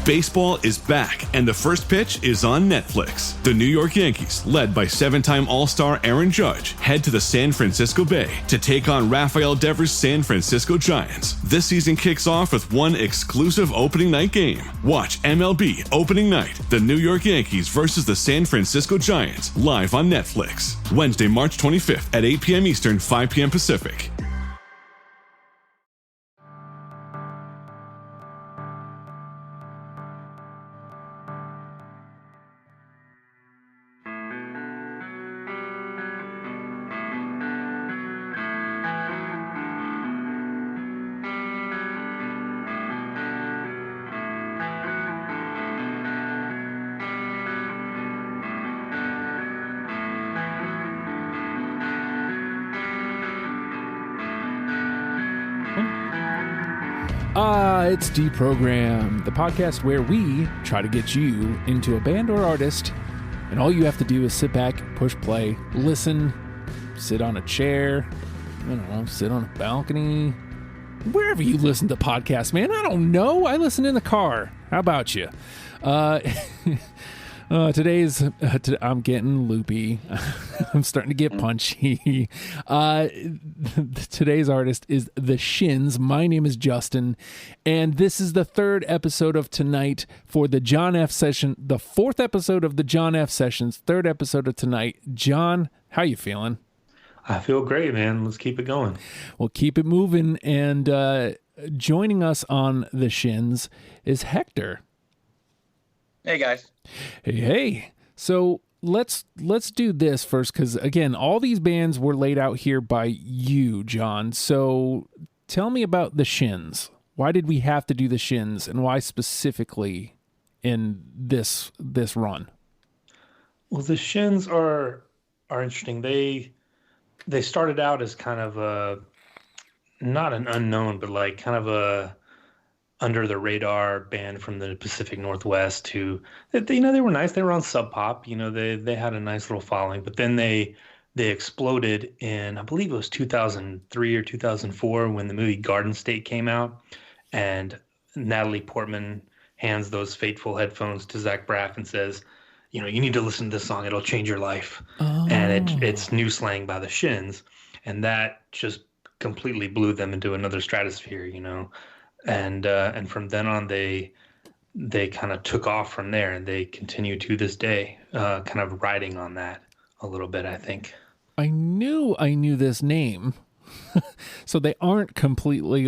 Baseball is back, and the first pitch is on Netflix. The New York Yankees, led by 7-time All-Star Aaron Judge, head to the San Francisco Bay to take on Rafael Devers' San Francisco Giants. This season kicks off with one exclusive opening night game. Watch MLB Opening Night, the New York Yankees versus the San Francisco Giants, live on Netflix. Wednesday, March 25th at 8 p.m. Eastern, 5 p.m. Pacific. It's Deprogram, the podcast where we try to get you into a band or artist, and all you have to do is sit back, push play, listen, sit on a chair, I don't know, sit on a balcony, wherever you listen to podcasts, man. I don't know. I listen in the car. How about you? I'm getting loopy. I'm starting to get punchy. Today's artist is The Shins. My name is Justin, and this is the third episode of tonight for the John F. session, the fourth episode of the John F. sessions, third episode of tonight. John, how you feeling? I feel great, man. Let's keep it going. Well, keep it moving. And joining us on The Shins is Hector. Hey, guys. Hey. So let's do this first, because, again, all these bands were laid out here by you, John. So tell me about The Shins. Why did we have to do The Shins, and why specifically in this run? Well, The Shins are interesting. They started out as kind of a, not an unknown, but like kind of a under the radar band from the Pacific Northwest who, they were nice. They were on Sub Pop. They had a nice little following, but then they exploded in, I believe it was 2003 or 2004 when the movie Garden State came out, and Natalie Portman hands those fateful headphones to Zach Braff and says, you need to listen to this song. It'll change your life. Oh. And it's New Slang by The Shins. And that just completely blew them into another stratosphere, And from then on, they kind of took off from there, and they continue to this day, kind of riding on that a little bit, I think. I knew this name. So they aren't completely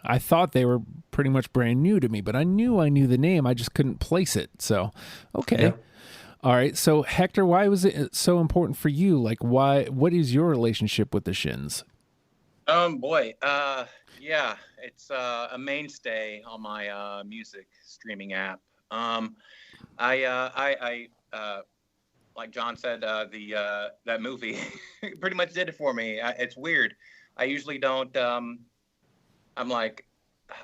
I thought they were pretty much brand new to me, but I knew the name. I just couldn't place it. So, okay. Yep. All right. So Hector, why was it so important for you? What is your relationship with The Shins? Yeah, it's a mainstay on my music streaming app. I like John said, that movie pretty much did it for me. It's weird. I usually don't. I'm like,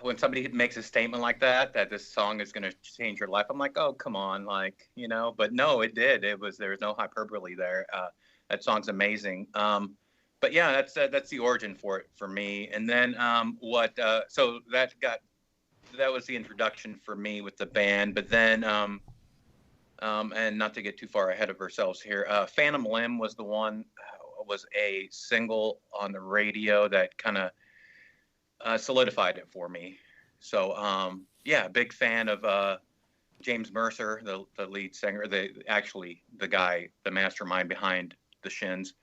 when somebody makes a statement like that this song is going to change your life, I'm like, oh, come on, but no, it did. There was no hyperbole there. That song's amazing. But yeah, that's the origin for it for me. And then so that was the introduction for me with the band. But then and not to get too far ahead of ourselves here, Phantom Limb was the one, was a single on the radio that kind of solidified it for me. So yeah, big fan of James Mercer, the lead singer, the guy, the mastermind behind The Shins.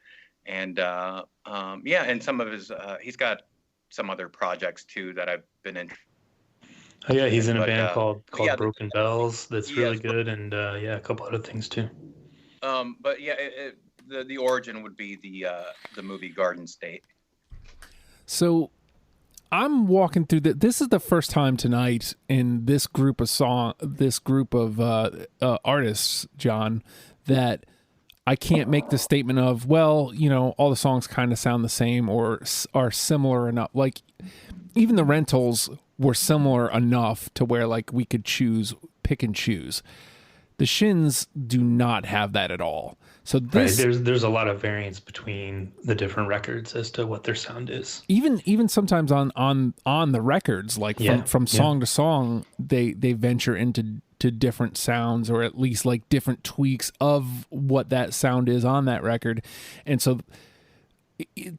And and some of his, he's got some other projects too that I've been in. Oh yeah, he's in a band called Broken Bells. That's really good, and a couple other things too. But yeah, the origin would be the movie Garden State. So I'm walking through this is the first time tonight in this group of artists, John, that I can't make the statement of, well, all the songs kind of sound the same or are similar enough. Like, even the Rentals were similar enough to where, we could pick and choose. The Shins do not have that at all. So this, right, there's a lot of variance between the different records as to what their sound is. even sometimes on the records, like from song to song, they venture into different sounds, or at least like different tweaks of what that sound is on that record. And so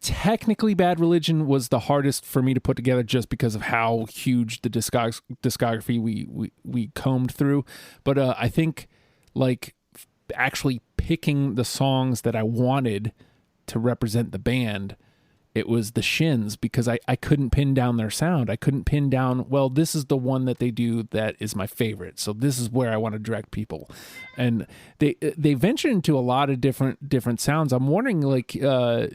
technically Bad Religion was the hardest for me to put together, just because of how huge the discography we combed through. But I think like actually picking the songs that I wanted to represent the band, it was the Shins, because I couldn't pin down their sound. I couldn't pin down, well, this is the one that they do that is my favorite, so this is where I want to direct people. And they venture into a lot of different sounds. I'm wondering, like, do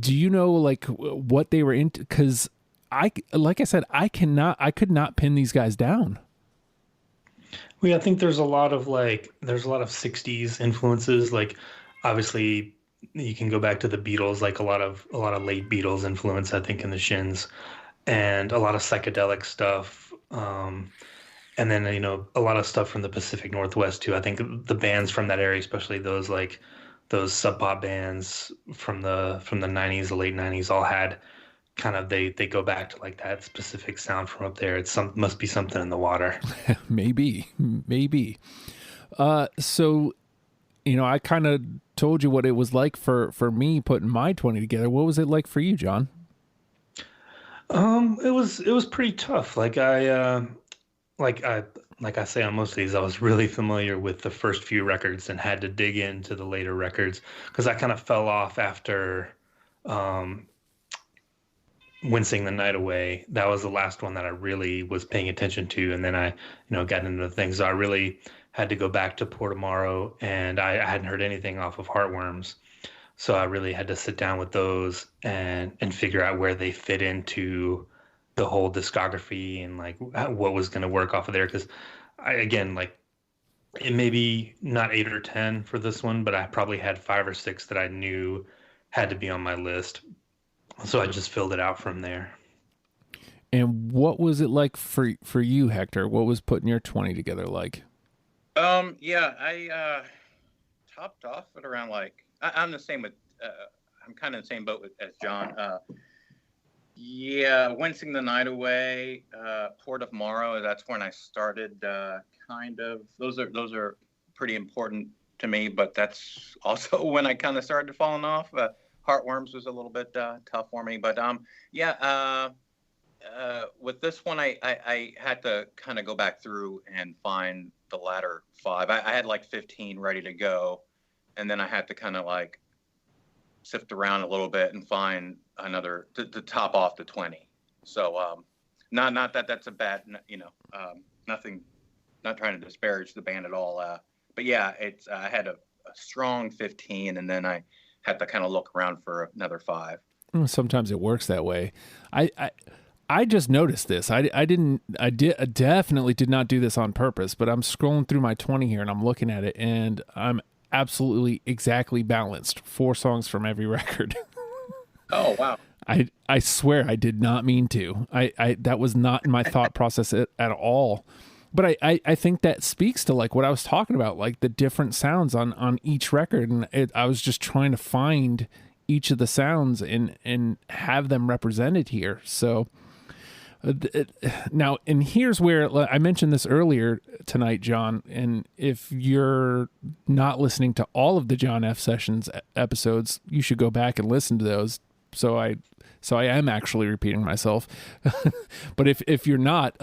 you know like what they were into? Because like I said, I could not pin these guys down. Well, yeah, I think there's a lot of 60s influences. Like, obviously, you can go back to the Beatles, like a lot of late Beatles influence, I think, in the Shins, and a lot of psychedelic stuff. And then, a lot of stuff from the Pacific Northwest too. I think the bands from that area, especially those sub pop bands from the 90s, the late 90s, all had kind of, they go back to like that specific sound from up there. Must be something in the water. maybe. So, I kind of told you what it was like for me putting my 20 together. What was it like for you, John? It was pretty tough. Like I say on most of these, I was really familiar with the first few records and had to dig into the later records, because I kind of fell off after Wincing the Night Away. That was the last one that I really was paying attention to, and then I got into the things. So I really had to go back to Portomaro, and I hadn't heard anything off of Heartworms, so I really had to sit down with those and figure out where they fit into the whole discography, and like what was going to work off of there. Because it may be not 8 or 10 for this one, but I probably had 5 or 6 that I knew had to be on my list. So I just filled it out from there. And what was it like for you, Hector? What was putting your 20 together like? I topped off at around I'm the same with I'm kind of in the same boat as John. Wincing the Night Away, Port of Morrow. That's when I started. Kind of those are pretty important to me, but that's also when I kind of started falling off. Heartworms was a little bit tough for me, but with this one, I had to kind of go back through and find the latter 5. I had like 15 ready to go, and then I had to kind of like sift around a little bit and find another to top off the 20. So not that that's a bad, nothing, not trying to disparage the band at all. But yeah, I had a strong 15, and then I had to kind of look around for another 5. Sometimes it works that way. I just noticed this. I definitely did not do this on purpose, but I'm scrolling through my 20 here and I'm looking at it, and I'm absolutely exactly balanced. 4 songs from every record. Oh, wow. I swear I did not mean to. I that was not in my thought process at all. But I think that speaks to like what I was talking about, like the different sounds on each record. And I was just trying to find each of the sounds and have them represented here. So now, and here's where I mentioned this earlier tonight, John, and if you're not listening to all of the John F. Sessions episodes, you should go back and listen to those. So I am actually repeating myself. But if you're not,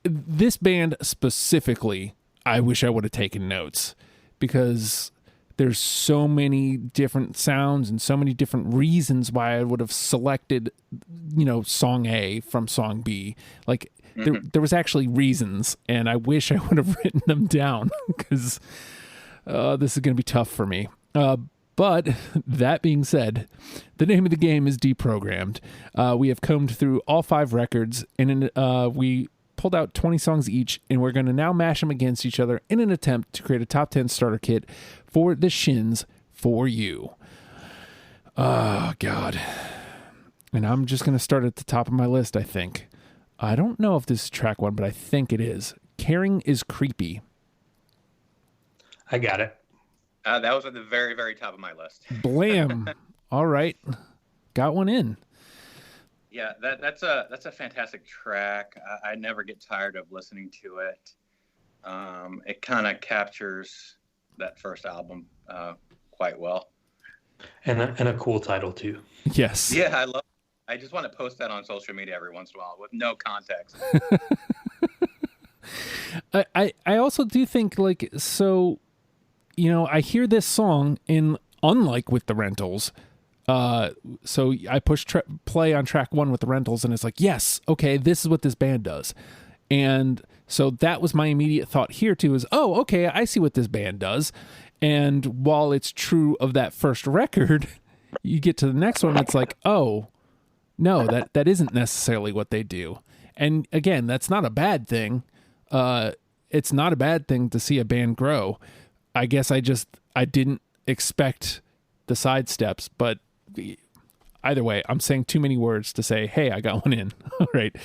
this band specifically, I wish I would have taken notes, because there's so many different sounds and so many different reasons why I would have selected, song A from song B. Like there was actually reasons, and I wish I would have written them down, because this is going to be tough for me. But that being said, the name of the game is Deprogrammed. We have combed through all 5 records, and we pulled out 20 songs each, and we're going to now mash them against each other in an attempt to create a top 10 starter kit for the Shins for you. Oh, God. And I'm just going to start at the top of my list, I think. I don't know if this is track 1, but I think it is. Caring is Creepy I got it. That was at the very, very top of my list. Blam. All right. Got one in. Yeah, that's a fantastic track. I never get tired of listening to it. It kind of captures that first album quite well. And a cool title too. Yes. Yeah, I just want to post that on social media every once in a while with no context. I also do think, like, so, you know, I hear this song in, unlike with the Rentals, so I push play on track 1 with the Rentals, and it's like, yes, okay, this is what this band does. And so that was my immediate thought here too, is, oh, okay, I see what this band does. And while it's true of that first record, you get to the next one, it's like, oh, no, that isn't necessarily what they do. And again, that's not a bad thing. It's not a bad thing to see a band grow. I guess I didn't expect the side steps, but either way, I'm saying too many words to say, hey, I got one in. All right.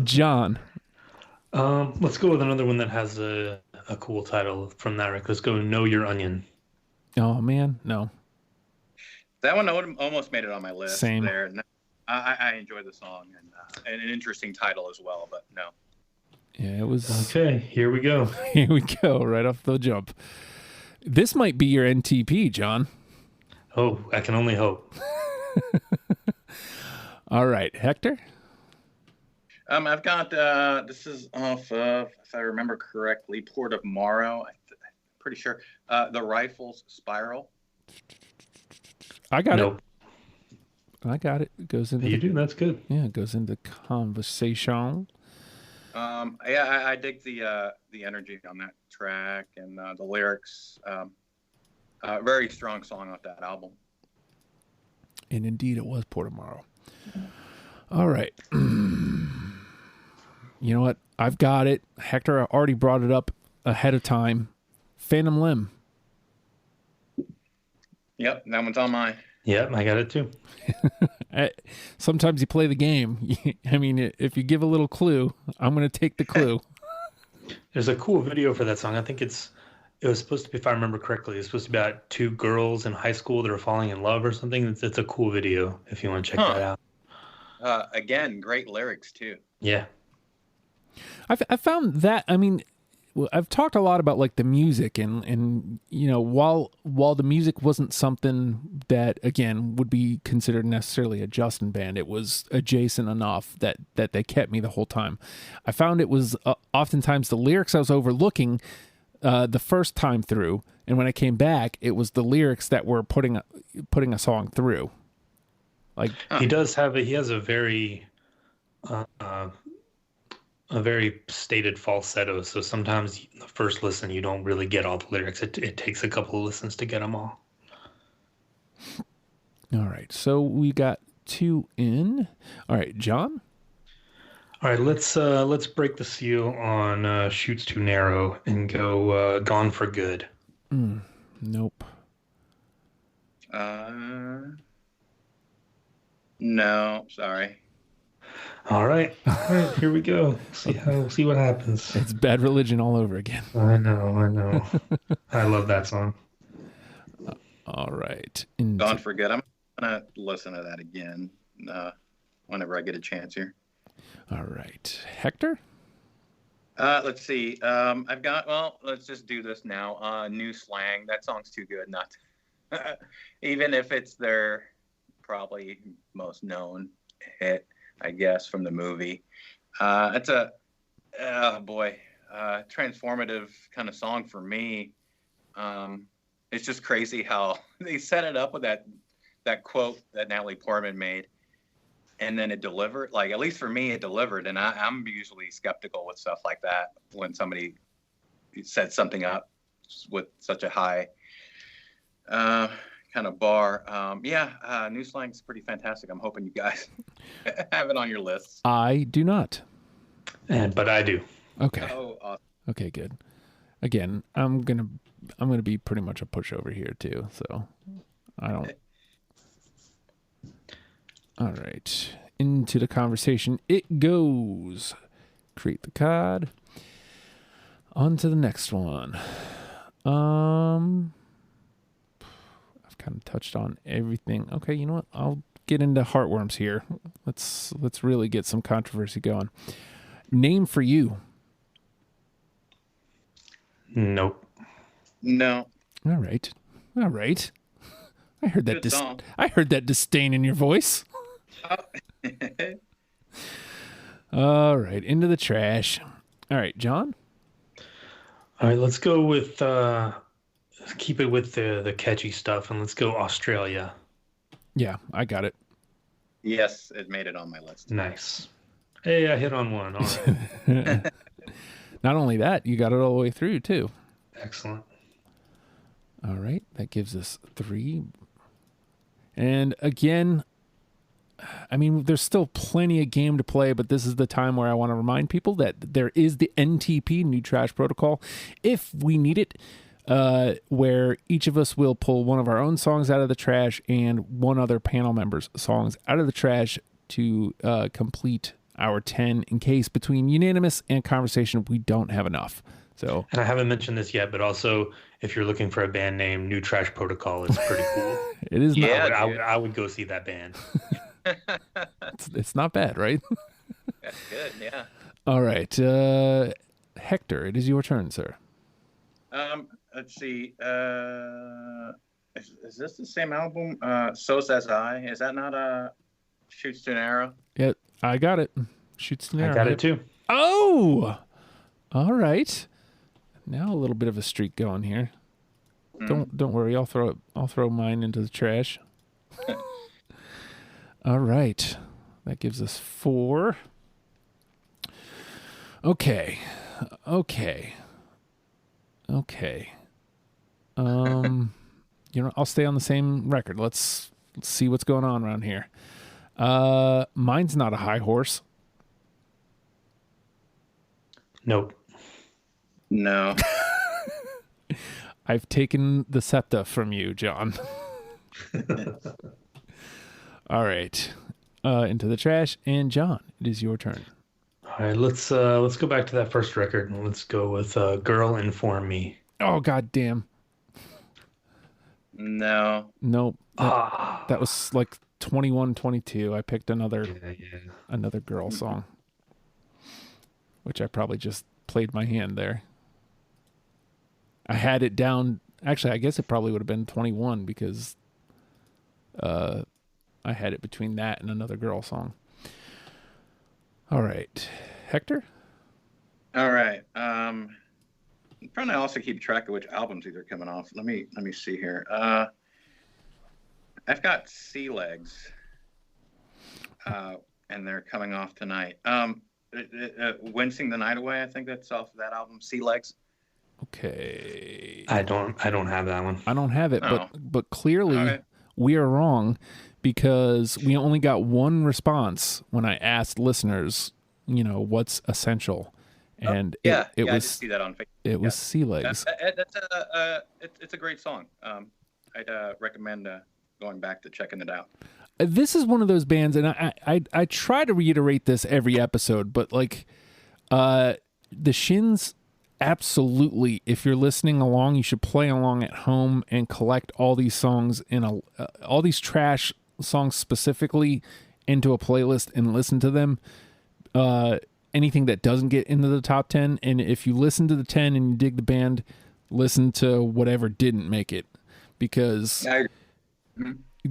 John. Let's go with another one that has a cool title from that record. Let's go Know Your Onion. Oh, man, no. That one almost made it on my list. Same. There. I enjoy the song and an interesting title as well, but no. Yeah, it was... Okay, here we go. Here we go, right off the jump. This might be your NTP, John. Oh, I can only hope. All right, Hector? I've got, this is off of, if I remember correctly, Port of Morrow. I'm pretty sure. The Rifles Spiral. I got Nope. it. I got it. It goes into... You do? That's good. Yeah, it goes into conversation. Yeah, I dig the energy on that track and the lyrics. Very strong song off that album. And indeed, it was Port of Morrow. All right. You know what? I've got it. Hector already brought it up ahead of time. Phantom Limb. Yep, that one's on mine. Yep, I got it too. Sometimes you play the game. I mean, if you give a little clue, I'm going to take the clue. There's a cool video for that song. I think it was supposed to be, if I remember correctly, it's supposed to be about 2 girls in high school that are falling in love or something. It's a cool video if you want to check that out. Again, great lyrics too. Yeah. I found that, I mean, I've talked a lot about like the music and you know, while the music wasn't something that, again, would be considered necessarily a Justin band, it was adjacent enough that they kept me the whole time. I found it was oftentimes the lyrics I was overlooking the first time through, and when I came back, it was the lyrics that were putting a song through. Like he has a very stated falsetto, so sometimes the first listen you don't really get all the lyrics. It takes a couple of listens to get them all. All right, so we got 2 in. All right, John. All right, let's break the seal on Shoots Too Narrow and go Gone for Good. Nope. No, sorry. All right, here we go. See what happens. It's Bad Religion all over again. I know. I love that song. All right. Gone for Good. I'm gonna listen to that again whenever I get a chance here. All right, Hector. Let's see. I've got. Well, let's just do this now. New Slang. That song's too good not to, even if it's their probably most known hit, I guess, from the movie. It's a transformative kind of song for me. It's just crazy how they set it up with that quote that Natalie Portman made, and then it delivered. Like, at least for me, it delivered. And I'm usually skeptical with stuff like that when somebody sets something up with such a high kind of bar. New Slang's pretty fantastic. I'm hoping you guys have it on your list. I do not. But I do. Okay. Oh, awesome. Okay, good. Again, I'm gonna be pretty much a pushover here too. So I don't. All right, into the conversation it goes. Create the card. On to the next one. I've kind of touched on everything. Okay, you know what? I'll get into heartworms here. Let's really get some controversy going. Name for you. Nope. No. All right. I heard that. Good song. I heard that disdain in your voice. All right, into the trash. All right, John. All right, let's go with keep it with the catchy stuff, and let's go Australia. Yeah, I got it. Yes, it made it on my list. Nice. Hey, I hit on one. All right. Not only that, you got it all the way through too. Excellent. All right, that gives us 3. And again, I mean, there's still plenty of game to play, but this is the time where I want to remind people that there is the NTP, New Trash Protocol, if we need it, where each of us will pull one of our own songs out of the trash and one other panel member's songs out of the trash to complete our 10 in case between unanimous and conversation we don't have enough. So, and I haven't mentioned this yet, but also if you're looking for a band name, New Trash Protocol is pretty cool. It is. Yeah, I would go see that band. It's not bad, right? That's good, yeah. All right. Hector, it is your turn, sir. Let's see. Is this the same album? So Says I. Is that not Shoots to an Arrow? Yeah, I got it. Shoots to an Arrow. I got it too. Oh! All right. Now a little bit of a streak going here. Don't worry, I'll throw mine into the trash. All right. That gives us 4. Okay. I'll stay on the same record. Let's see what's going on around here. Mine's not a high horse. Nope. No. I've taken the SEPTA from you, John. All right. Into the trash. And John, it is your turn. All right, let's go back to that first record and let's go with Girl Inform Me. Oh, god damn. No. Nope. That was like 21, 22. I picked another girl song, which I probably just played my hand there. I had it down. Actually, I guess it probably would have been 21 because I had it between that and another girl song. All right. Hector? All right. I'm trying to also keep track of which albums these are coming off. Let me see here. I've got Sea Legs, and they're coming off tonight. Wincing the Night Away, I think that's off of that album, Sea Legs. Okay. I don't have that one. I don't have it, Oh. but clearly we are wrong because we only got one response when I asked listeners, what's essential. And I it did was see that on Facebook. It was Sea Legs. It's a great song. I'd recommend going back to checking it out. This is one of those bands, and I try to reiterate this every episode, but the Shins, absolutely, if you're listening along, you should play along at home and collect all these songs all these trash songs specifically into a playlist and listen to them. Anything that doesn't get into the top 10, and if you listen to the 10 and you dig the band, listen to whatever didn't make it, because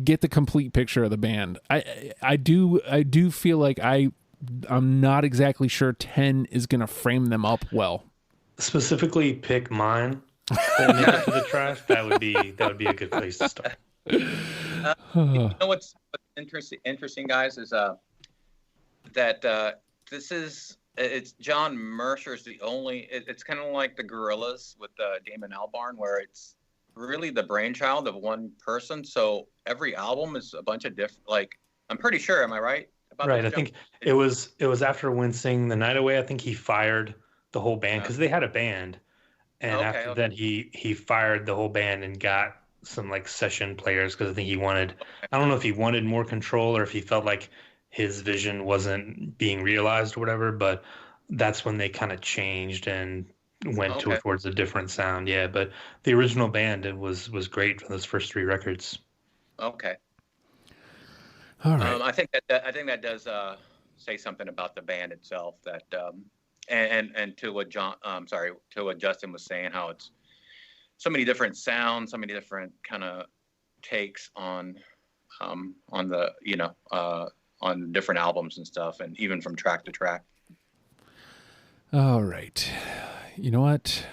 get the complete picture of the band. I do feel like I'm not exactly sure 10 is going to frame them up well. Specifically pick mine and make it to the trash. That would be a good place to start. You know what's interesting, guys, is that it's John Mercer's the only. It's kind of like the Gorillaz with Damon Albarn, where it's really the brainchild of one person. So every album is a bunch of different. Like, I'm pretty sure. Am I right? Right. I think it was after Wincing the Night Away. I think he fired the whole band because they had a band, and after that he fired the whole band and got some session players because I think he wanted. I don't know if he wanted more control or if he felt like his vision wasn't being realized or whatever, but that's when they kind of changed and went Okay. towards a different sound. Yeah, but the original band it was great for those first 3 records. Okay. All right. I think that does say something about the band itself. That and to what to what Justin was saying, how it's so many different sounds, so many different kind of takes on the on different albums and stuff, and even from track to track. All right. You know what?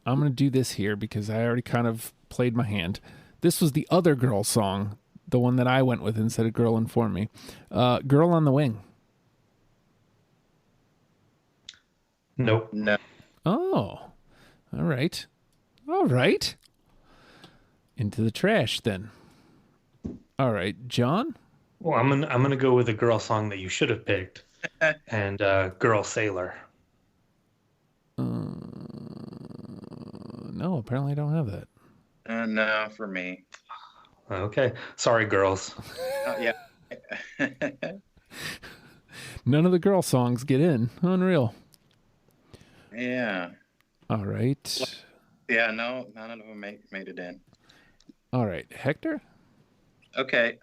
I'm going to do this here because I already kind of played my hand. This was the other girl song, the one that I went with instead of Girl Inform Me. Girl on the Wing. Nope. No. Oh, all right. All right. Into the trash then. All right, John? Well, I'm gonna go with a girl song that you should have picked, and Girl Sailor. No, apparently I don't have that. No, for me. Okay, sorry, girls. Yeah. None of the girl songs get in. Unreal. Yeah. All right. Yeah. No, none of them made it in. All right, Hector? Okay.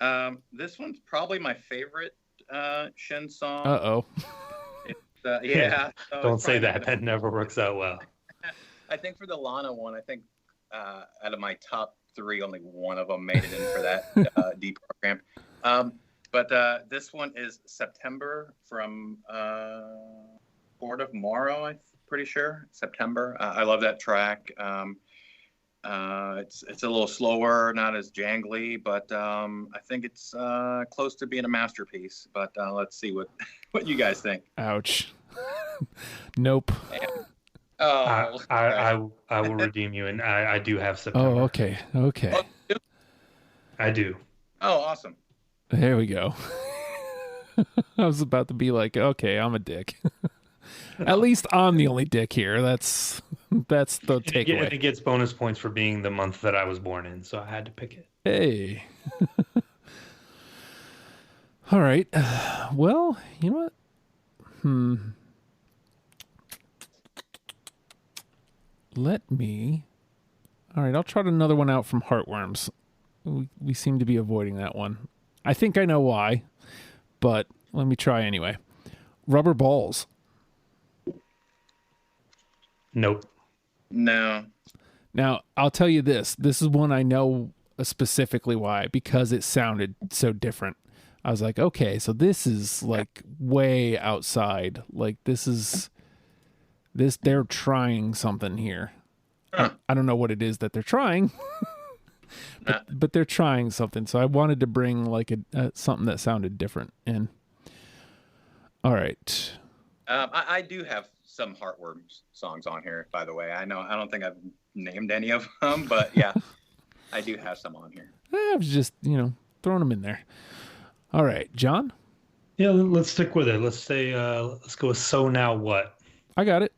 This one's probably my favorite Shin song. Uh-oh. Yeah. So Don't it's say probably that. That never works out well. I think for the Lana one, I think out of my top 3, only one of them made it in for that deprogram. But this one is September from Port of Morrow, I'm pretty sure. September. I love that track. It's a little slower, not as jangly, but I think it's close to being a masterpiece. But let's see what you guys think. Ouch. Nope. Oh, I will redeem you, and I do have September. Oh, okay. Okay. I do. Oh, awesome. There we go. I was about to be like, okay, I'm a dick. At least I'm the only dick here. That's the takeaway. It gets bonus points for being the month that I was born in, so I had to pick it. Hey. All right. Well, you know what? Let me. All right, I'll trot another one out from Heartworms. We seem to be avoiding that one. I think I know why, but let me try anyway. Rubber Balls. Nope. No. Now, I'll tell you this. This is one I know specifically why, because it sounded so different. I was like, okay, so this is like way outside. Like they're trying something here. Huh. I don't know what it is that they're trying, but they're trying something. So I wanted to bring like something that sounded different in. All right. I do have some Heartworms songs on here, by the way. I don't think I've named any of them, but yeah, I do have some on here. I was just, throwing them in there. All right, John? Yeah, let's stick with it. Let's go with So Now What? I got it.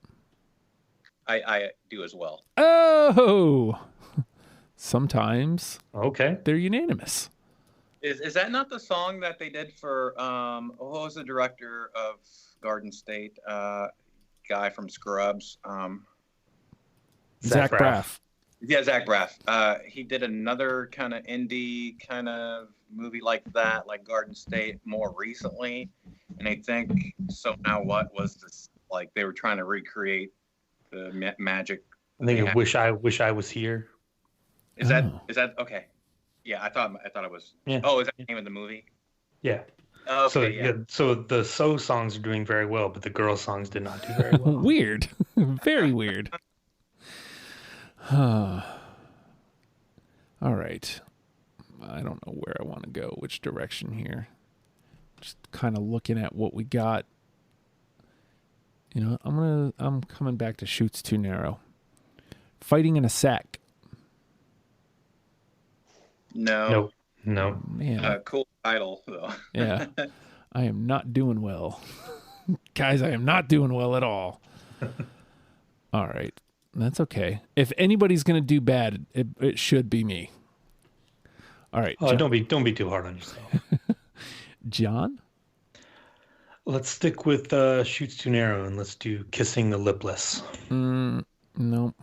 I do as well. Oh! Sometimes Okay. they're unanimous. Is that not the song that they did for what was the director of Garden State? Guy from Scrubs. Zach Braff. Yeah, Zach Braff. He did another kind of indie kind of movie like that, like Garden State, more recently. And I think So Now What was this? Like they were trying to recreate the magic. I think Wish I Was Here. Is that okay? Yeah, I thought it was. Yeah. Oh, is that the name of the movie? Yeah. Okay, So the So songs are doing very well, but the girl songs did not do very well. Weird. Very weird. All right. I don't know where I want to go, which direction here. Just kind of looking at what we got. I'm coming back to Shoots Too Narrow. Fighting in a Sack. No. Man. Cool title though. Yeah. I am not doing well. Guys, I am not doing well at all. All right. That's okay. If anybody's going to do bad, it should be me. All right. Oh, don't be too hard on yourself. John? Let's stick with Shoots Too Narrow and let's do Kissing the Lipless. Nope.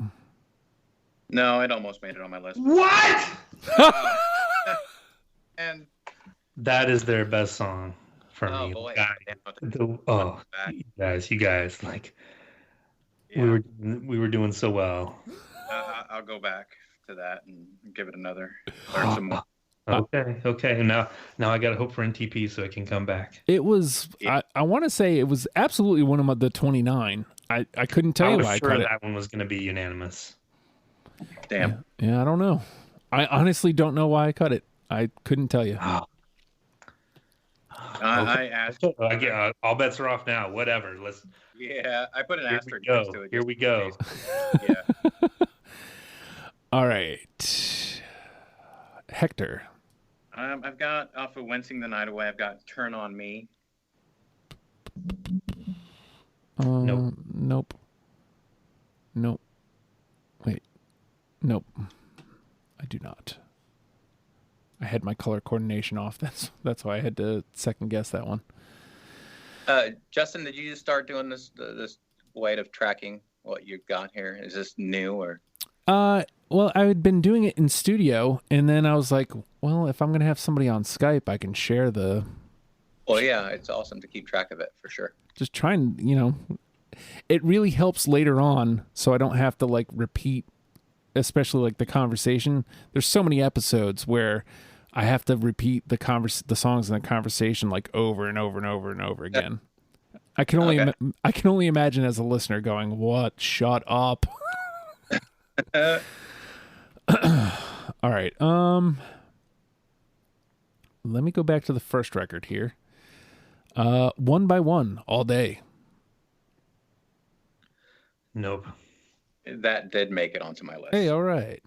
No, it almost made it on my list. What? And That is their best song for oh me. boy, You guys, like yeah. we were doing so well. I'll go back to that and give it another. Learn some more. Okay. Now I got to hope for NTP so I can come back. It was, Yeah. I want to say it was absolutely one of the 29. I couldn't tell you was why sure I cut that one was going to be unanimous. Damn. Yeah, I don't know. I honestly don't know why I cut it. I couldn't tell you. I asked. All bets are off now. Whatever. Yeah, I put an Here asterisk we next go. to it. Here we go. Yeah. All right. Hector. I've got off of Wincing the Night Away. I've got Turn on Me. Nope. Nope. Wait. Nope. I do not. I had my color coordination off. That's why I had to second guess that one. Justin, did you just start doing this way of tracking what you've got here? Is this new or? Well, I had been doing it in studio, and then I was like, well, if I'm gonna have somebody on Skype, I can share the. Well, yeah, it's awesome to keep track of it for sure. Just try and it really helps later on, so I don't have to like repeat, especially like the conversation. There's so many episodes where I have to repeat the songs in the conversation like over and over and over and over again. I can only imagine as a listener going, "What? Shut up." All right. Let me go back to the first record here. One by One, All Day. Nope. That did make it onto my list. Hey, all right.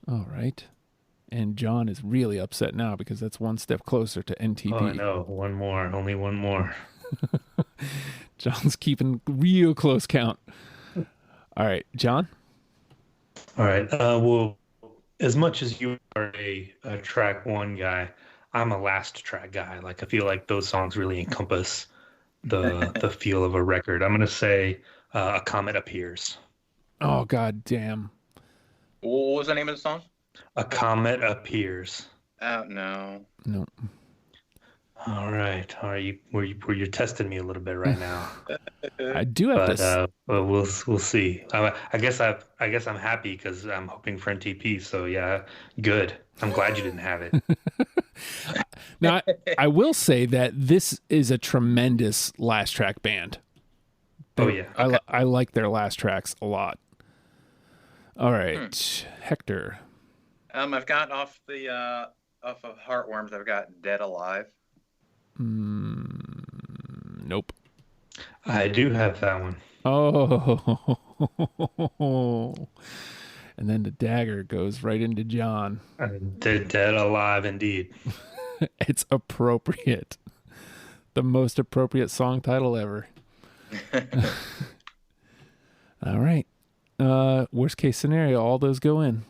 All right. And John is really upset now because that's one step closer to NTP. Oh, no. One more. Only one more. John's keeping real close count. All right, John? All right. Well, as much as you are a track one guy, I'm a last track guy. Like, I feel like those songs really encompass the feel of a record. I'm going to say A Comet Appears. Oh, God damn. What was the name of the song? A Comet Appears. Oh, no. No. All right. You're testing me a little bit right now. I do have this. But we'll see. I guess I'm happy because I'm hoping for NTP. So yeah, good. I'm glad you didn't have it. Now, I will say that this is a tremendous last track band. Oh yeah. Okay. I like their last tracks a lot. All right, Hector. I've got off of Heartworms. I've got Dead Alive. Nope. I do have that one. Oh. And then the dagger goes right into John. Dead Alive, indeed. It's appropriate. The most appropriate song title ever. All right. Worst case scenario, all those go in.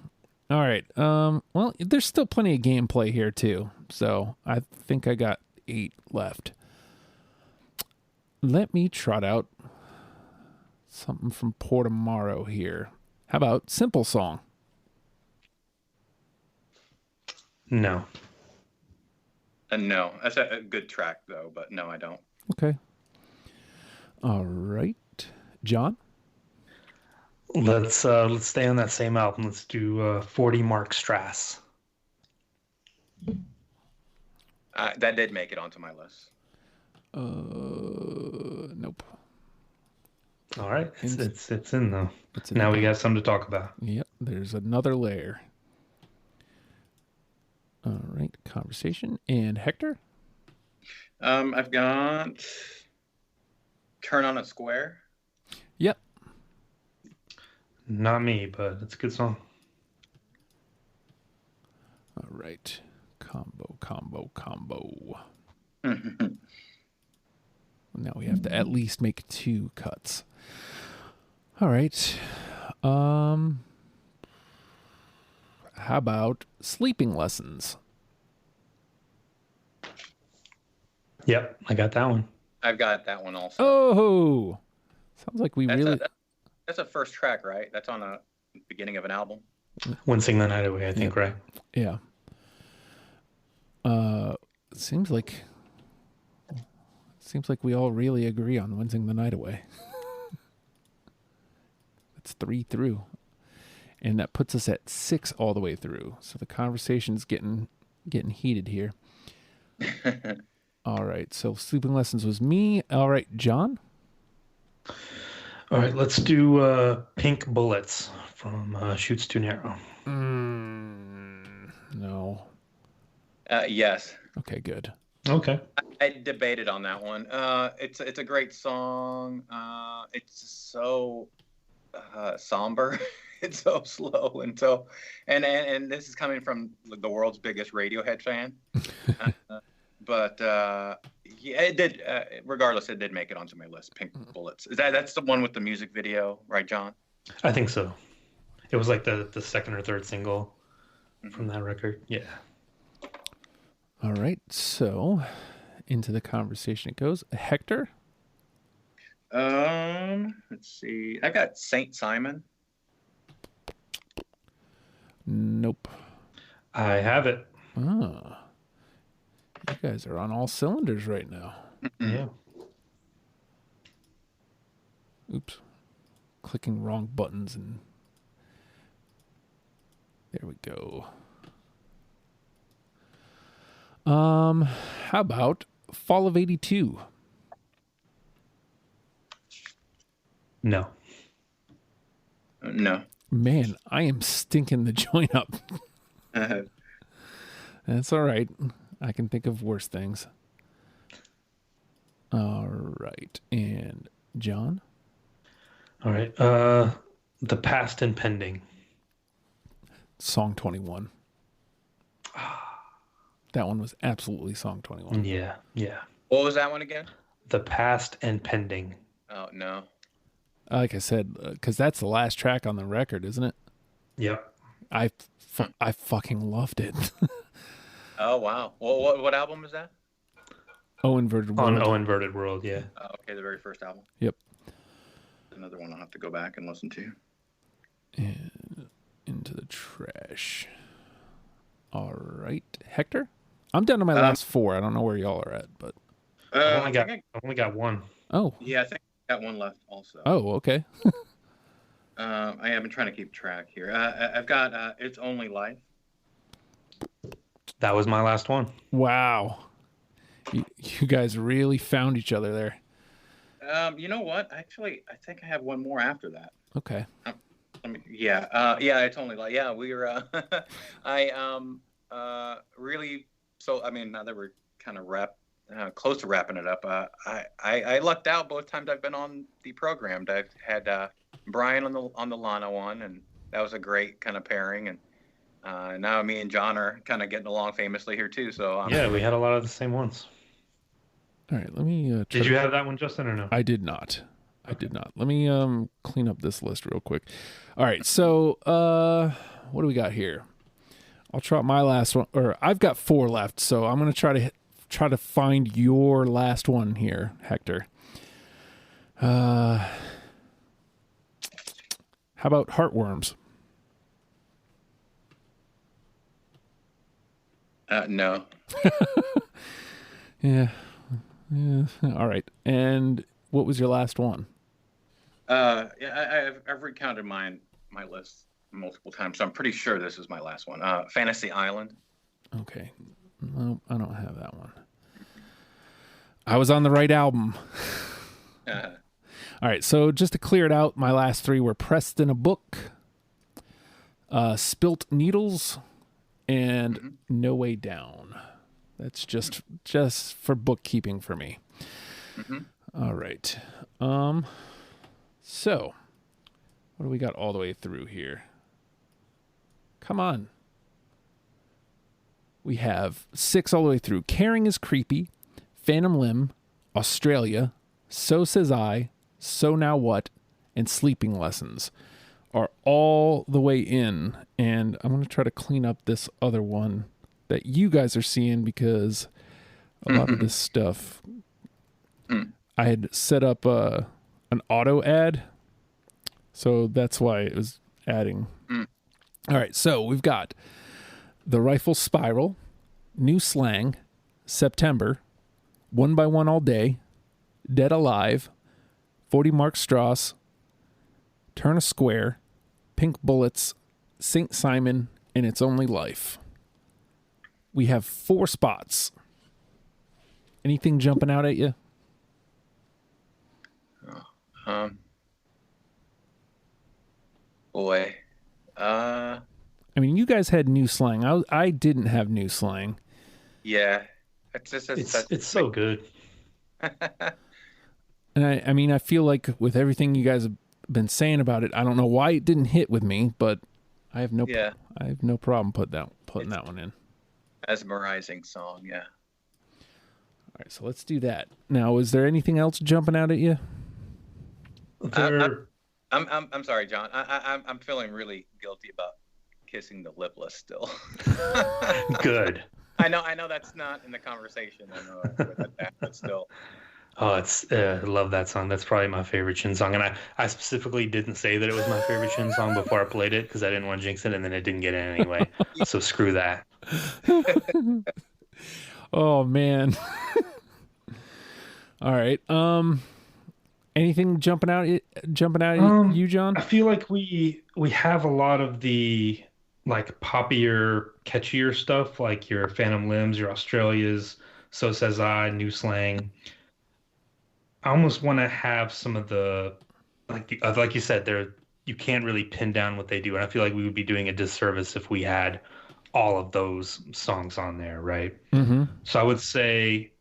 All right. Well, there's still plenty of gameplay here too. So I think I got 8 left. Let me trot out something from Portomaro here. How about Simple Song? No. No, that's a good track though, but no, I don't. Okay. All right. John? Let's stay on that same album. Let's do 40 Mark Strass. That did make it onto my list. Nope. All right, it's in though. It's in now the we got something to talk about. Yep, there's another layer. All right, conversation. And Hector? I've got Turn on a Square. Yep. Not me, but it's a good song. All right. Combo. Now we have to at least make 2 cuts. All right. How about Sleeping Lessons? Yep, I got that one. I've got that one also. Oh, sounds like we That's really. That's a first track, right? That's on a beginning of an album. Wincing the Night Away, I think, right? Yeah. Seems like we all really agree on Wincing the Night Away. That's 3 through. And that puts us at 6 all the way through. So the conversation's getting heated here. All right. So Sleeping Lessons was me. All right, John? All right, let's do Pink Bullets from Shoots Too Narrow. No. Yes. Okay, good. Okay. I debated on that one. It's a great song. It's so somber. It's so slow and this is coming from the world's biggest Radiohead fan. But yeah, it did. Regardless, it did make it onto my list. Pink Bullets. That's the one with the music video, right, John? I think so. It was like the second or third single from that record. Yeah. All right. So into the conversation it goes. Hector? Let's see. I got Saint Simon. Nope. I have it. Ah. You guys are on all cylinders right now. Yeah. Oops. Clicking wrong buttons and there we go. How about Fall of 82? No. No. Man, I am stinking the joint up. That's all right. I can think of worse things. All right. And John? All right. The Past and Pending. Song 21. That one was absolutely Song 21. Yeah. Yeah. What was that one again? The Past and Pending. Oh, no. Like I said, because that's the last track on the record, isn't it? Yep. I fucking loved it. Oh, wow. Well, what album is that? Oh Inverted World. On Oh Inverted World, yeah. Oh, okay, the very first album. Yep. Another one I'll have to go back and listen to. And into the trash. All right. Hector? I'm down to my last 4. I don't know where y'all are at, but... I've only got one. Oh. Yeah, I think I got one left also. Oh, okay. I have been trying to keep track here. I've got It's Only Life. That was my last one. Wow. You guys really found each other there. You know what? Actually, I think I have one more after that. Okay. It's Only Life. Yeah, we were. Really. So I mean, now that we're kind of close to wrapping it up, I lucked out both times I've been on the program. I've had Brian on the Lana one, and that was a great kind of pairing. And now me and John are kind of getting along famously here too. So yeah, we had a lot of the same ones. All right, let me. Did you have that one, Justin, or no? I did not. I did not. Let me clean up this list real quick. All right, so what do we got here? I'll try my last one, or I've got 4 left, so I'm gonna try to find your last one here, Hector. How about Heartworms? No. Yeah. All right. And what was your last one? I've recounted my list multiple times, so I'm pretty sure this is my last one. Fantasy Island. Okay. No, I don't have that one. I was on the right album. All right. So just to clear it out, my last 3 were Pressed in a Book, Spilt Needles, and No Way Down. That's just for bookkeeping for me. All right. So what do we got all the way through here? Come on. We have 6 all the way through. Caring is Creepy, Phantom Limb, Australia, So Says I, So Now What, and Sleeping Lessons are all the way in. And I'm going to try to clean up this other one that you guys are seeing, because a lot of this stuff, I had set up an auto ad So that's why it was adding. Mm. All right, so we've got the Rifle Spiral, New Slang, September, One by One All Day, Dead Alive, 40 Mark Strauss, Turn a Square, Pink Bullets, St. Simon, and It's Only Life. We have 4 spots. Anything jumping out at you? Boy. I mean, you guys had New Slang. I didn't have New Slang. Yeah. It's so good. And I mean, I feel like with everything you guys have been saying about it, I don't know why it didn't hit with me, but I have no problem putting that one in. Mesmerizing song, yeah. All right, so let's do that. Now, is there anything else jumping out at you? I'm sorry, John. I'm feeling really guilty about kissing the lipless still. Good. I know that's not in the conversation. I know that, but still. Oh, I love that song. That's probably my favorite Shin song. And I specifically didn't say that it was my favorite Shin song before I played it because I didn't want to jinx it, and then it didn't get in anyway. So screw that. Oh man. All right. Anything jumping out at you, John? I feel like we have a lot of the like poppier, catchier stuff, like your Phantom Limbs, your Australias, So Says I, New Slang. I almost want to have some of the like you said, you can't really pin down what they do, and I feel like we would be doing a disservice if we had all of those songs on there, right? Mm-hmm. So I would say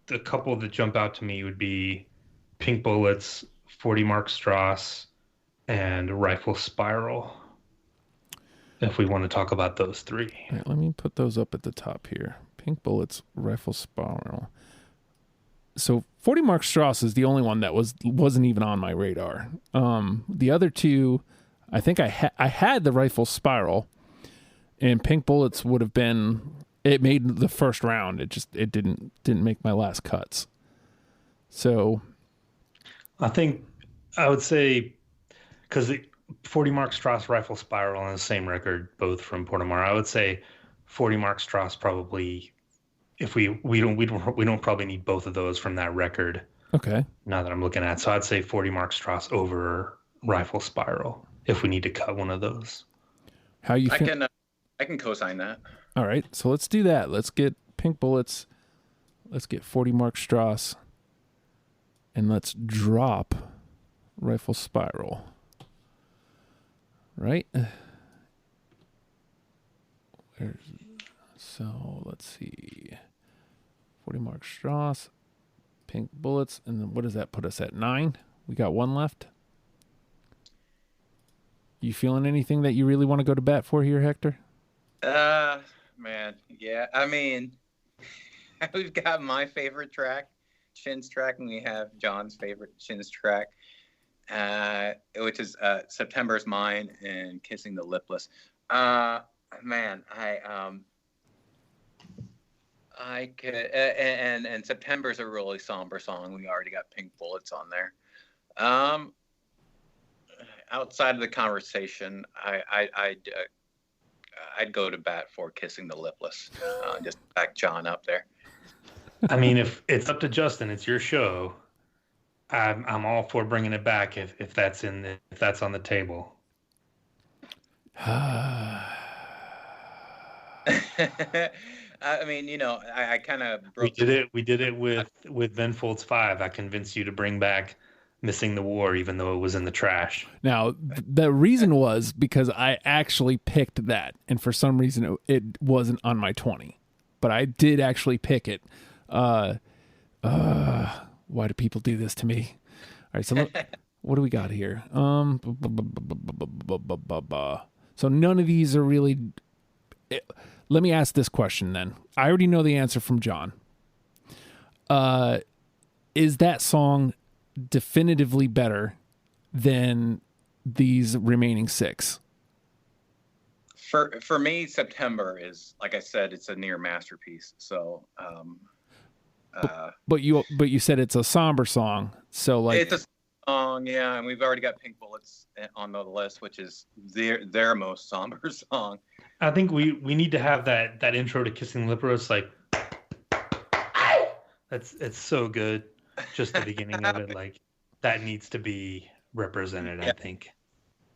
the couple that jump out to me would be Pink Bullets, 40 Mark Strauss, and Rifle Spiral. If we want to talk about those 3. All right, let me put those up at the top here. Pink Bullets, Rifle Spiral. So 40 Mark Strauss is the only one that wasn't even on my radar. The other 2, I think I had the Rifle Spiral, and Pink Bullets would have been. It made the first round. It didn't make my last cuts. So, I think I would say because 40 Mark Strauss, Rifle Spiral on the same record, both from Portimar. I would say 40 Mark Strauss probably. If we don't probably need both of those from that record. Okay. Now that I'm looking at, so I'd say 40 Mark Strauss over Rifle Spiral if we need to cut one of those. How you? I can co-sign that. All right, so let's do that. Let's get Pink Bullets. Let's get 40 Mark Strauss, and let's drop Rifle Spiral. Right. So let's see. 40 Mark Strauss, Pink Bullets, and then what does that put us at? 9? We got 1 left. You feeling anything that you really want to go to bat for here, Hector? Man, yeah. I mean, we've got my favorite track, Shin's track, and we have John's favorite Shin's track, which is September's Mine and Kissing the Lipless. Man, I could, and September's a really somber song. We already got Pink Bullets on there. Outside of the conversation, I'd go to bat for Kissing the Lipless. Just back John up there. I mean, if it's up to Justin, it's your show. I'm all for bringing it back if that's on the table. I mean, I kind of broke. We did it with Ben Folds 5. I convinced you to bring back Missing the War, even though it was in the trash. Now, the reason was because I actually picked that, and for some reason it wasn't on my 20, but I did actually pick it. Why do people do this to me? All right, so what do we got here? So none of these are really. Let me ask this question then. I already know the answer from John. Is that song definitively better than these remaining 6? For me, September is, like I said, it's a near masterpiece. So, but you said it's a somber song. So like, it's song, yeah, and we've already got Pink Bullets on the list, which is their most somber song. I think we need to have that intro to Kissing the Lipless, like it's so good. Just the beginning of it, like that needs to be represented, Yeah. I think.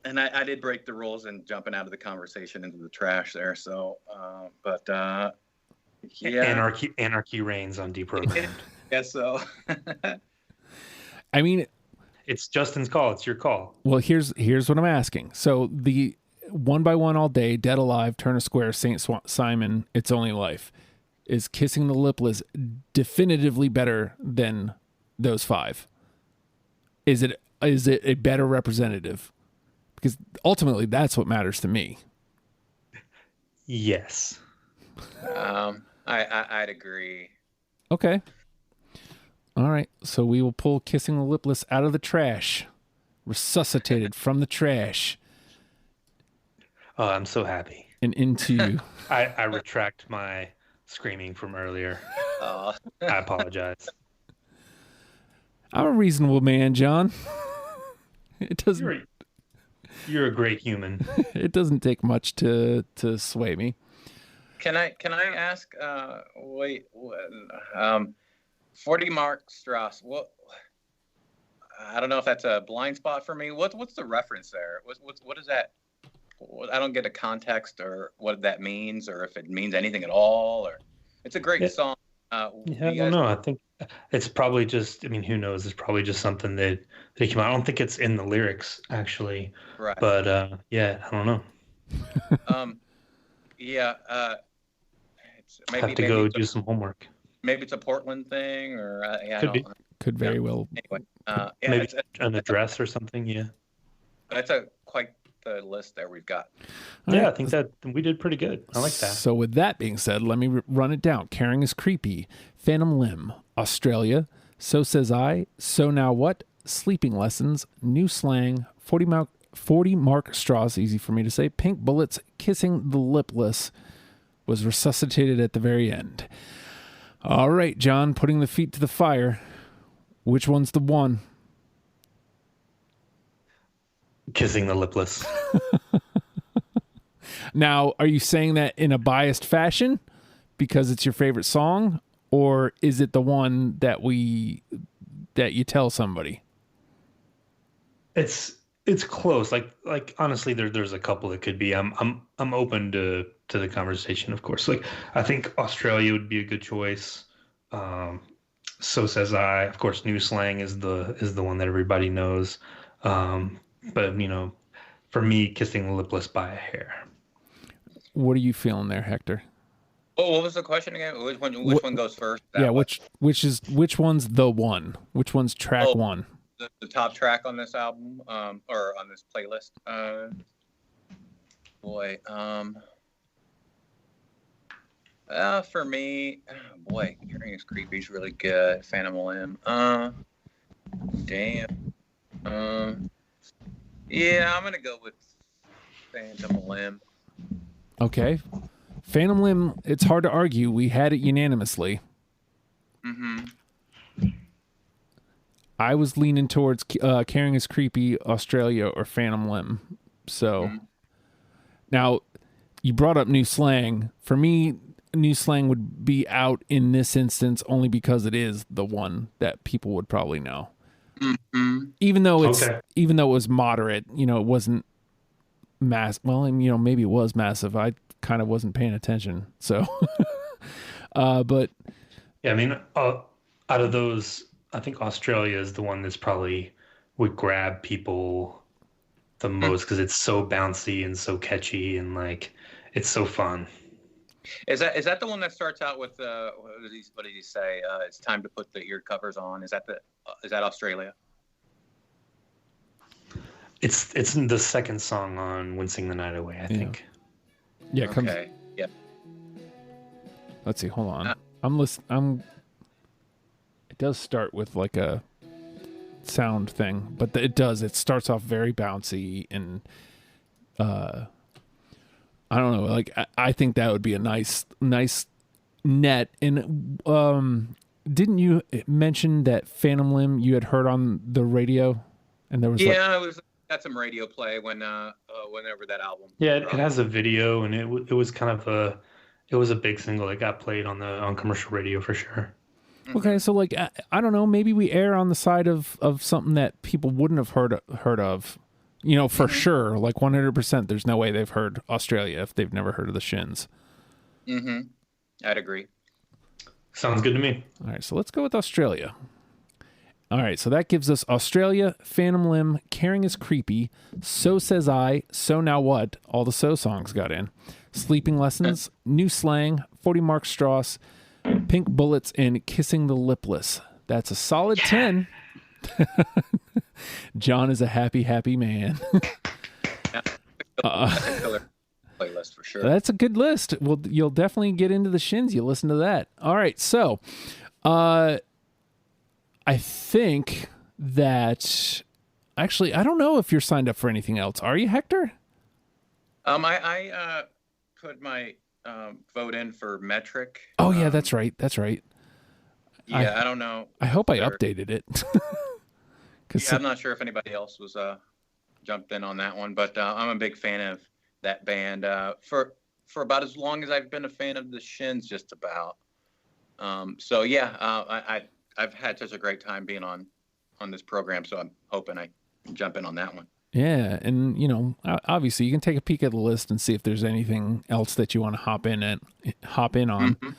And I did break the rules and jumping out of the conversation into the trash there. So, yeah, Anarchy reigns on Deprogrammed. guess so. I mean, It's Justin's call. It's your call. well, here's what I'm asking. So the One by One All Day, Dead Alive, Turner Square, Saint Simon, It's Only Life. Is Kissing the Lipless definitively better than those five? Is it a better representative? Because ultimately, that's what matters to me. Yes. I'd agree. Okay. All right. So we will pull Kissing the Lipless out of the trash, resuscitated from the trash, Oh, I'm so happy. and into. I retract my screaming from earlier. I apologize. I'm a reasonable man, John. It doesn't. You're a great human. It doesn't take much to sway me. Can I ask? 40 Mark Strauss. What? I don't know if that's a blind spot for me. What's the reference there? What is that? I don't get a context or what that means, or if it means anything at all. Or it's a great song. I don't know. I think it's probably just. I mean, who knows? It's probably just something that came out. I don't think it's in the lyrics actually. Right. But yeah, I don't know. Yeah. It's maybe Have to go do some homework. Maybe it's a Portland thing, or yeah, Could be. Could very well. Anyway, yeah, Maybe an address or something. Yeah. That's quite the list there we've got. All Yeah, right. I think that we did pretty good. I like that. So with that being said, let me run it down. Caring is Creepy, Phantom Limb, Australia, So Says I, So Now What, Sleeping Lessons, New Slang, 40 Mark Straws, easy for me to say, Pink Bullets, Kissing the Lipless, was resuscitated at the very end. All right, John, putting the feet to the fire. Which one's the one? Kissing the Lipless. Now, are you saying that in a biased fashion because it's your favorite song, or is it the one that you tell somebody? It's close. Like honestly, there's a couple it could be. I'm open to the conversation, of course. Like I think Australia would be a good choice. So Says I. Of course, New Slang is the one that everybody knows. But for me, Kissing the Lipless by a hair. What are you feeling there, Hector? Oh, what was the question again? Which one goes first? Yeah, which one's the one? Which one's track one? The top track on this album, or on this playlist. For me, Hearing is Creepy is really good. Phantom Limb. Damn. Yeah, I'm gonna go with Phantom Limb. Okay. Phantom Limb, it's hard to argue. We had it unanimously. Mm-hmm. I was leaning towards Caring is Creepy, Australia, or Phantom Limb. So now you brought up New Slang. For me, New Slang would be out in this instance only because it is the one that people would probably know. Mm-hmm. Even though it was moderate, it wasn't mass. Well, and maybe it was massive. I kind of wasn't paying attention. So, but yeah, I mean, out of those, I think Australia is the one that's probably would grab people the most because it's so bouncy and so catchy and like it's so fun. Is that the one that starts out with what did he say? It's time to put the ear covers on. Is that Australia? It's the second song on Wincing the Night Away, I think. yeah, Okay. Yep. Let's see. Hold on. I'm listening. It does start with like a sound thing, but it does. It starts off very bouncy and I don't know. Like I think that would be a nice net. And didn't you mention that Phantom Limb you had heard on the radio? And there was it was got some radio play whenever that album. Yeah, it has a video, and it was kind of a big single that got played on commercial radio for sure. Okay, so like I don't know, maybe we err on the side of something that people wouldn't have heard of, for sure, like 100%. There's no way they've heard Australia if they've never heard of the Shins. Mm-hmm. I'd agree. Sounds good to me. All right, so let's go with Australia. All right, so that gives us Australia, Phantom Limb, Caring is Creepy, So Says I, So Now What, all the So songs got in, Sleeping Lessons, New Slang, 40 Mark Strauss, Pink Bullets, and Kissing the Lipless. That's a solid 10. John is a happy, happy man. Playlist for sure. That's a good list. Well, you'll definitely get into the Shins. You listen to that. All right, so I think that actually I don't know if you're signed up for anything else. Are you, Hector? I put my vote in for Metric. Oh yeah, that's right. Yeah, I don't know. I hope I updated it. I'm not sure if anybody else was jumped in on that one, but I'm a big fan of that band for about as long as I've been a fan of the Shins, just about. So yeah, I've had such a great time being on this program, so I'm hoping I can jump in on that one. Yeah, and obviously you can take a peek at the list and see if there's anything else that you want to hop in on. Mm-hmm.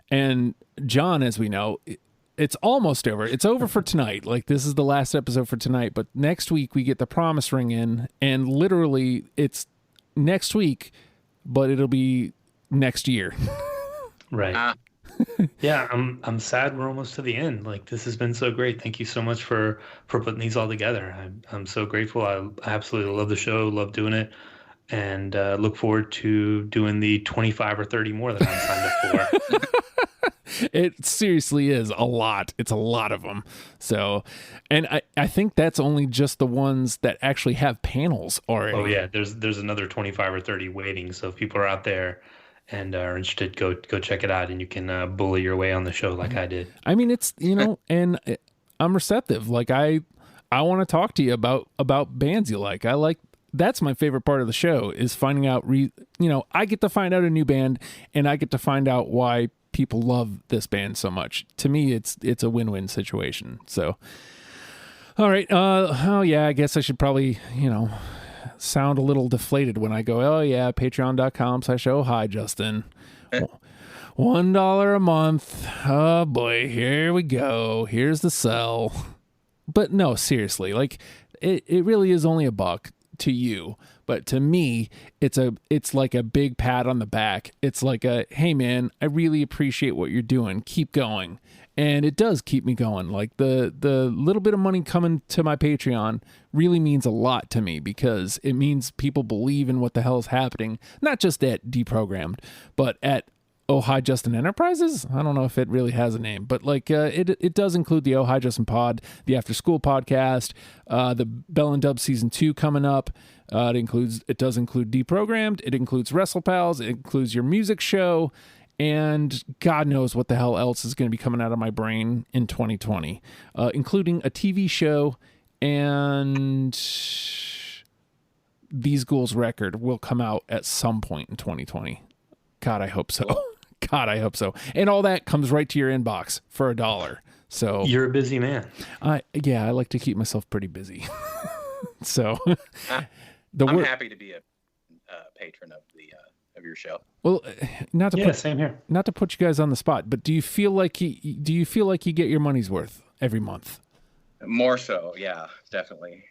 And John, as we know, it's almost over. It's over for tonight. Like, this is the last episode for tonight, but next week we get the promise ring in, and literally it's next week, but it'll be next year. Right. Yeah, I'm sad we're almost to the end. Like, this has been so great. Thank you so much for putting these all together. I'm so grateful. I absolutely love the show, love doing it, and look forward to doing the 25 or 30 more that I'm signed up for. It seriously is a lot. It's a lot of them. So, and I think that's only just the ones that actually have panels already. Oh yeah, there's another 25 or 30 waiting. So if people are out there and are interested, go check it out, and you can bully your way on the show like I did. I mean, it's and I'm receptive. Like I want to talk to you about bands you like. That's my favorite part of the show is finding out. I get to find out a new band, and I get to find out why people love this band so much. To me, it's a win-win situation. So, all right. Oh yeah, I guess I should probably sound a little deflated when I go, oh yeah, patreon.com/oh hi Justin. $1 a month. Oh boy, here we go. Here's the sell. But no, seriously, like it really is only $1 to you, but to me it's like a big pat on the back. It's like a, hey man, I really appreciate what you're doing, keep going. And it does keep me going. Like the little bit of money coming to my Patreon really means a lot to me, because it means people believe in what the hell is happening, not just at Deprogrammed, but at Oh Hi Justin Enterprises. I don't know if it really has a name, but like it does include the Oh Hi Justin Pod, the After School podcast, the Bell and Dub season 2 coming up. It does include Deprogrammed. It includes Wrestle Pals. It includes your music show, and God knows what the hell else is going to be coming out of my brain in 2020, including a TV show, and These Ghouls record will come out at some point in 2020. God, I hope so. God, I hope so. And all that comes right to your inbox for $1. So you're a busy man. I like to keep myself pretty busy. So I'm happy to be a patron of your show. Well, same here. Not to put you guys on the spot, but do you feel like you get your money's worth every month? More so, yeah, definitely.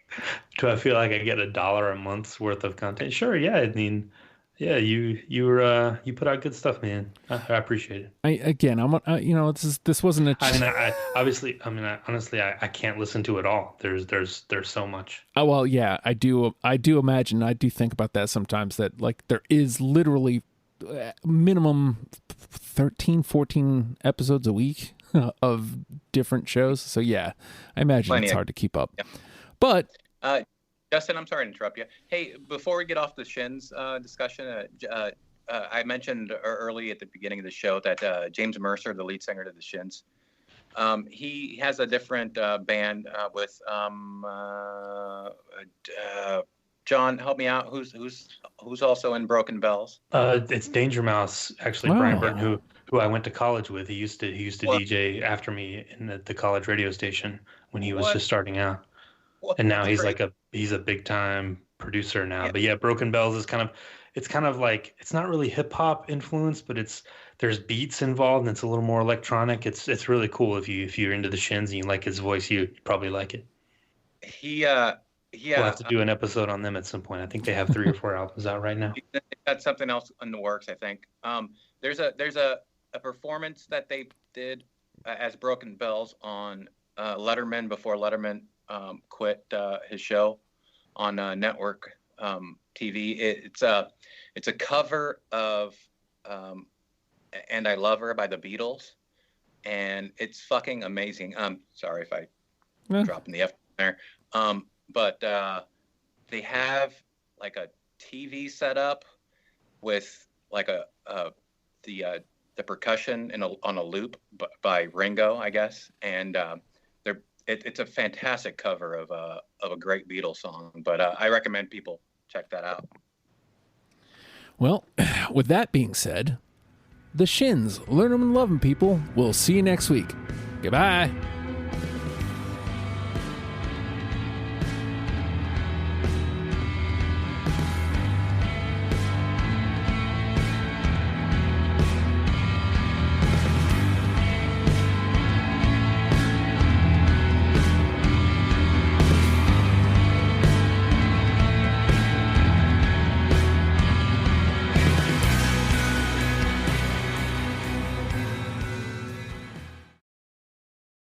Do I feel like I get $1 a month's worth of content? Sure, yeah. I mean, yeah, you put out good stuff, man. I appreciate it. This wasn't a. Honestly, I can't listen to it all. There's so much. Oh well, yeah, I do imagine. I do think about that sometimes. That like there is literally minimum 13, 14 episodes a week of different shows. So yeah, I imagine it's hard to keep up. Yeah. But. Justin, I'm sorry to interrupt you. Hey, before we get off the Shins discussion, I mentioned early at the beginning of the show that James Mercer, the lead singer of the Shins, He has a different band with John. Help me out. Who's also in Broken Bells? It's Danger Mouse, actually. Oh. Brian Burton, who I went to college with. He used to What? DJ after me in the college radio station when he was What? just starting out. What? And now That's he's great. like he's a big time producer now. Yeah. But yeah, Broken Bells is kind of like, it's not really hip hop influenced, but there's beats involved and it's a little more electronic. It's really cool. If you're into the Shins and you like his voice, you'd probably like it. We'll have to do an episode on them at some point. I think they have 3 or 4 albums out right now. That's something else in the works, I think. There's a performance that they did as Broken Bells on Letterman before Letterman quit his show on network TV. It's a cover of "And I Love Her" by the Beatles, and it's fucking amazing. Sorry if I dropping the F there. But they have like a TV set up with like the percussion on a loop by Ringo, I guess, and it's a fantastic cover of a great Beatles song. But I recommend people check that out. Well, with that being said, the Shins, learn them and love them, people. We'll see you next week. Goodbye.